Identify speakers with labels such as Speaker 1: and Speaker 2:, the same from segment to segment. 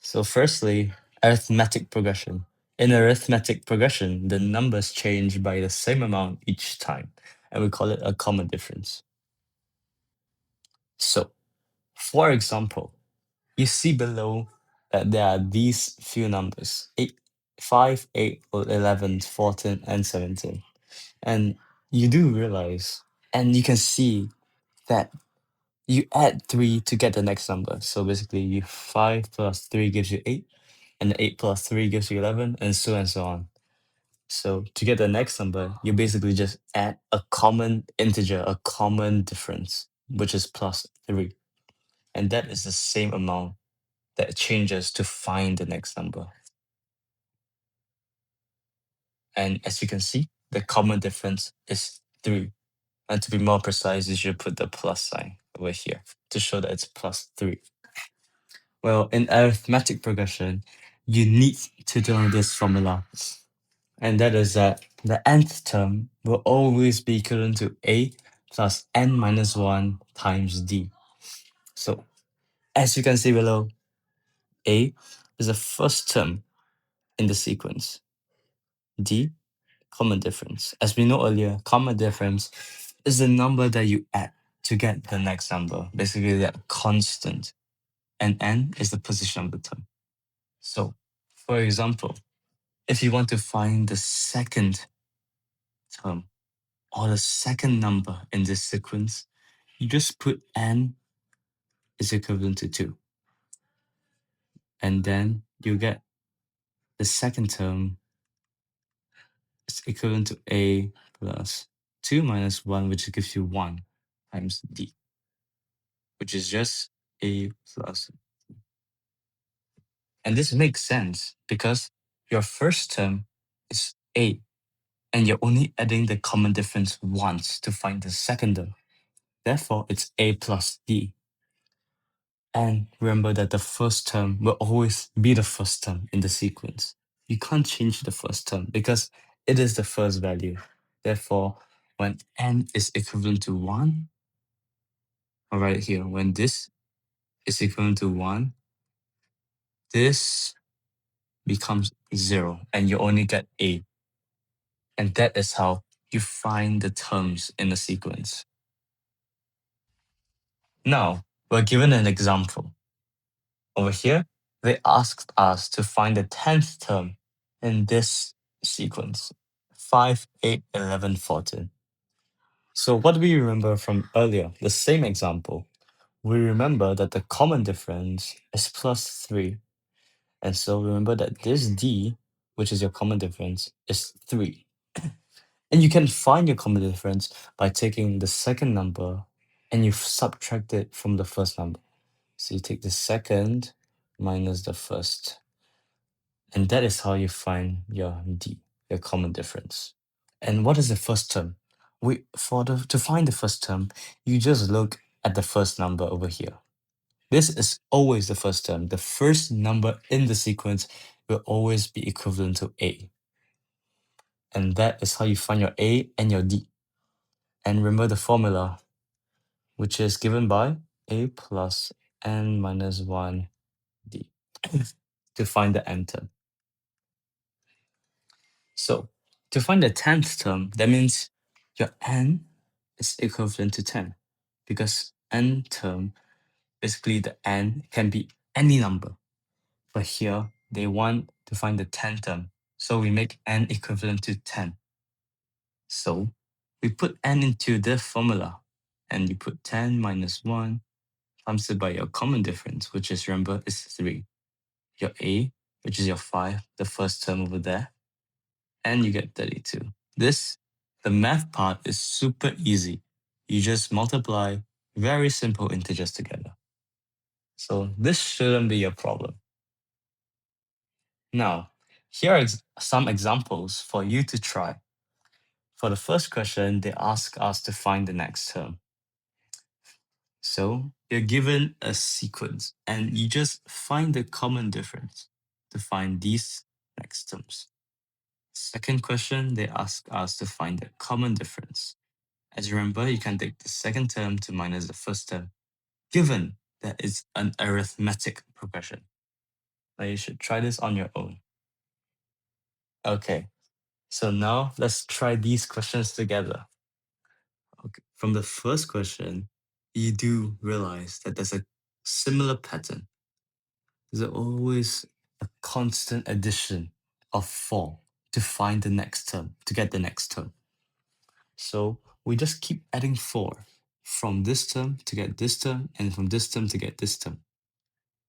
Speaker 1: So firstly, arithmetic progression. In arithmetic progression, the numbers change by the same amount each time, and we call it a common difference. So, for example, you see below that there are these few numbers, 8, 5, 8, 11, 14, and 17. And you do realize, and you can see that you add 3 to get the next number. So basically, 5 plus 3 gives you 8, and 8 plus 3 gives you 11, and so on. So to get the next number, you basically just add a common integer, a common difference, which is plus 3. And that is the same amount that changes to find the next number. And as you can see, the common difference is 3. And to be more precise, you should put the plus sign over here to show that it's plus 3. Well, in arithmetic progression, you need to know this formula. And that is that the nth term will always be equivalent to a plus n minus 1 times d. So, as you can see below, a is the first term in the sequence. D, common difference. As we know earlier, common difference is the number that you add to get the next number, basically that constant. And n is the position of the term. So, for example, if you want to find the second term or the second number in this sequence, you just put n is equivalent to 2. And then you get the second term is equivalent to a plus 2 minus 1, which gives you 1 times d, which is just a plus. And this makes sense because your first term is a, and you're only adding the common difference once to find the second term. Therefore, it's a plus d. And remember that the first term will always be the first term in the sequence. You can't change the first term because it is the first value. Therefore, when n is equivalent to 1, or right here, when this is equivalent to 1, this becomes 0 and you only get a. And that is how you find the terms in the sequence. Now, we're given an example. Over here, they asked us to find the 10th term in this sequence, 5, 8, 11, 14. So what do we remember from earlier, the same example? We remember that the common difference is plus 3. And so remember that this d, which is your common difference, is 3. And you can find your common difference by taking the second number and you subtract it from the first number. So you take the second minus the first. And that is how you find your d, your common difference. And what is the first term? To find the first term, you just look at the first number over here. This is always the first term. The first number in the sequence will always be equivalent to a. And that is how you find your a and your d. And remember the formula, which is given by a plus n minus 1 d to find the n term. So to find the 10th term, that means your n is equivalent to 10 because n term, basically the n can be any number. But here they want to find the 10th term. So we make n equivalent to 10. So we put n into the formula and you put 10 minus 1 times it by your common difference, which is, remember, is 3. Your a, which is your 5, the first term over there, and you get 32. The math part is super easy. You just multiply very simple integers together. So this shouldn't be a problem. Now, here are some examples for you to try. For the first question, they ask us to find the next term. So you're given a sequence and you just find the common difference to find these next terms. Second question, they ask us to find the common difference. As you remember, you can take the second term to minus the first term, given that it's an arithmetic progression. Now you should try this on your own. Okay, so now let's try these questions together. Okay. From the first question, you do realize that there's a similar pattern. There's always a constant addition of 4 to find the next term, to get the next term. So we just keep adding 4 from this term to get this term, and from this term to get this term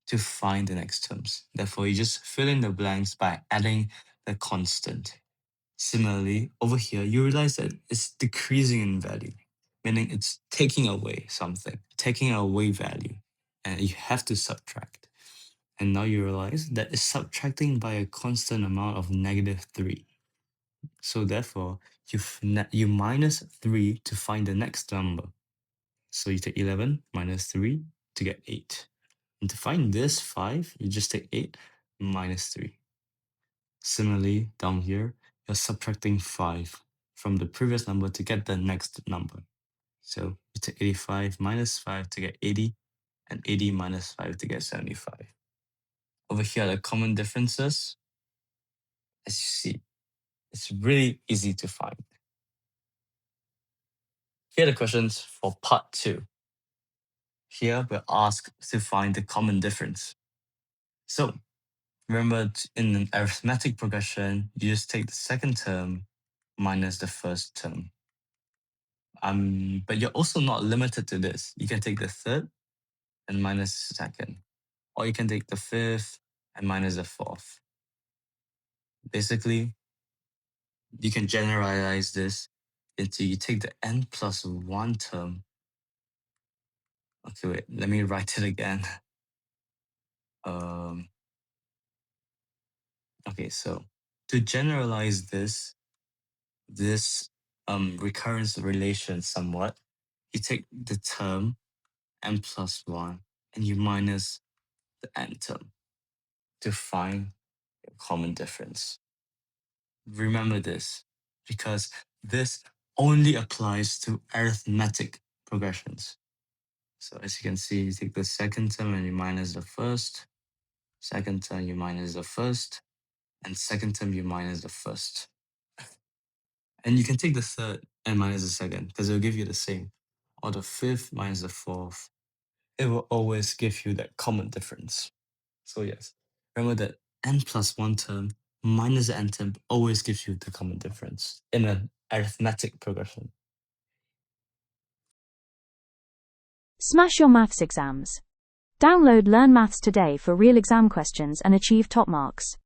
Speaker 1: to find the next terms. Therefore, you just fill in the blanks by adding the constant. Similarly, over here, you realize that it's decreasing in value, meaning it's taking away something, taking away value, and you have to subtract. And now you realize that it's subtracting by a constant amount of -3. So therefore, you minus 3 to find the next number. So you take 11 minus 3 to get 8. And to find this 5, you just take 8 minus 3. Similarly, down here, you're subtracting 5 from the previous number to get the next number. So you take 85 minus 5 to get 80, and 80 minus 5 to get 75. Over here, the common differences, as you see, it's really easy to find. Here are the questions for part 2. Here, we're asked to find the common difference. So remember, in an arithmetic progression, you just take the second term minus the first term. But you're also not limited to this. You can take the third and minus the second, or you can take the fifth and minus the fourth. Basically, you can generalize this into you take the n plus 1 term. Okay, wait, let me write it again. Okay, so to generalize this recurrence relation somewhat, you take the term n plus 1 and you minus the n term to find a common difference. Remember this, because this only applies to arithmetic progressions. So as you can see, you take the second term and you minus the first, second term you minus the first, and second term you minus the first. And you can take the third and minus the second because it will give you the same. Or the fifth minus the fourth. It will always give you that common difference. So yes, remember that n plus 1 term minus the n term always gives you the common difference in an arithmetic progression.
Speaker 2: Smash your maths exams. Download Learn Maths Today for real exam questions and achieve top marks.